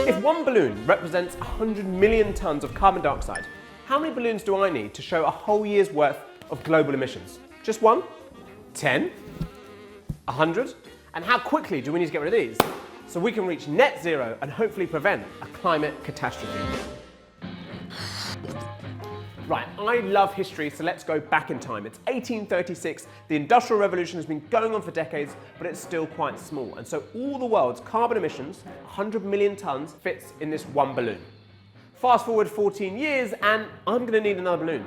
If one balloon represents 100 million tons of carbon dioxide, how many balloons do I need to show a whole year's worth of global emissions? Just one? 10? 100? And how quickly do we need to get rid of these so we can reach net zero and hopefully prevent a climate catastrophe? Right, I love history, so let's go back in time. It's 1836, the Industrial Revolution has been going on for decades, but it's still quite small. And so all the world's carbon emissions, 100 million tons, fits in this one balloon. Fast forward 14 years, and I'm gonna need another balloon.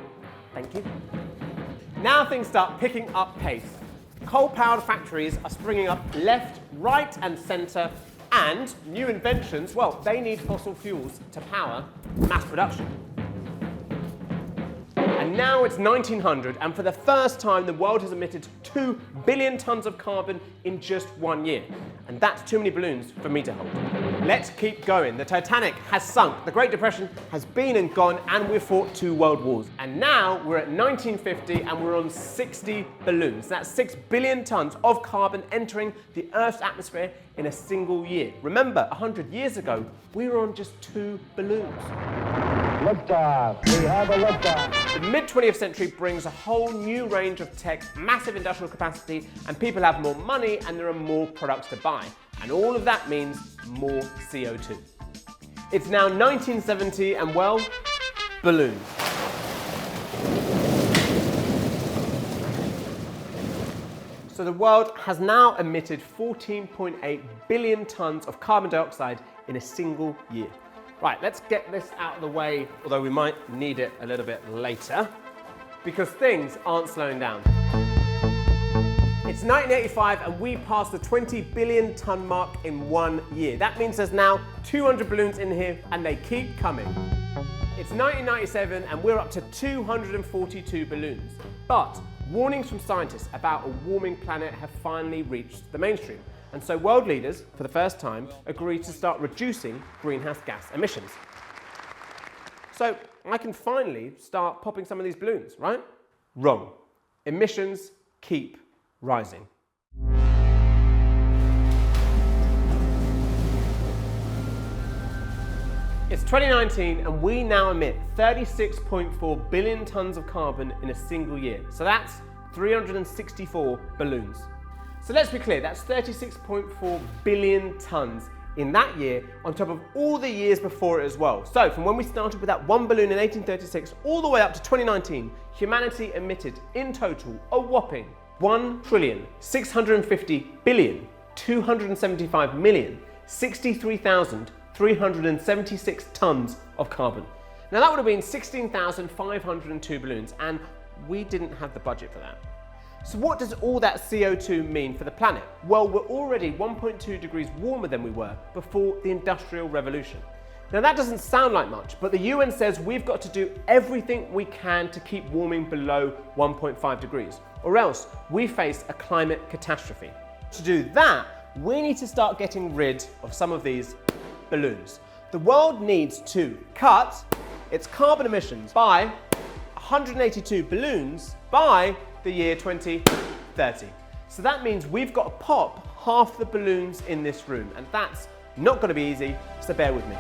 Thank you. Now things start picking up pace. Coal-powered factories are springing up left, right, and centre, and new inventions, well, they need fossil fuels to power mass production. And now it's 1900, and for the first time, the world has emitted 2 billion tons of carbon in just 1 year. And that's too many balloons for me to hold. Let's keep going. The Titanic has sunk, the Great Depression has been and gone, and we've fought 2 world wars. And now we're at 1950, and we're on 60 balloons. That's 6 billion tons of carbon entering the Earth's atmosphere in a single year. Remember, 100 years ago, we were on just 2 balloons. Liftoff. We have a liftoff. The mid-20th century brings a whole new range of tech, massive industrial capacity, and people have more money and there are more products to buy. And all of that means more CO2. It's now 1970 and, well, balloons. So the world has now emitted 14.8 billion tons of carbon dioxide in a single year. Right, let's get this out of the way, although we might need it a little bit later, because things aren't slowing down. It's 1985 and we passed the 20 billion ton mark in 1 year. That means there's now 200 balloons in here and they keep coming. It's 1997 and we're up to 242 balloons. But warnings from scientists about a warming planet have finally reached the mainstream. And so world leaders, for the first time, agreed to start reducing greenhouse gas emissions. So I can finally start popping some of these balloons, right? Wrong. Emissions keep rising. It's 2019 and we now emit 36.4 billion tons of carbon in a single year. So that's 364 balloons. So let's be clear, that's 36.4 billion tons in that year on top of all the years before it as well. So from when we started with that one balloon in 1836 all the way up to 2019, humanity emitted in total a whopping 1,250,275,063,376 tons of carbon. Now that would have been 16,502 balloons, and we didn't have the budget for that. So what does all that CO2 mean for the planet? Well, we're already 1.2 degrees warmer than we were before the Industrial Revolution. Now that doesn't sound like much, but the UN says we've got to do everything we can to keep warming below 1.5 degrees, or else we face a climate catastrophe. To do that, we need to start getting rid of some of these balloons. The world needs to cut its carbon emissions by 182 balloons by the year 2030. So that means we've got to pop half the balloons in this room, and that's not going to be easy, so bear with me.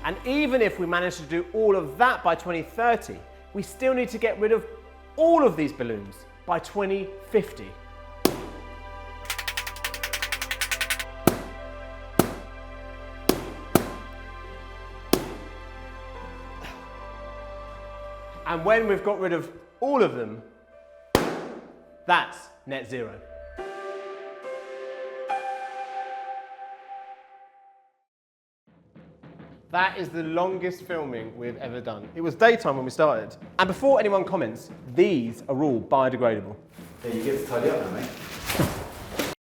And even if we manage to do all of that by 2030, we still need to get rid of all of these balloons by 2050. And when we've got rid of all of them, that's net zero. That is the longest filming we've ever done. It was daytime when we started. And before anyone comments, these are all biodegradable. Yeah, you get to tidy up now, mate.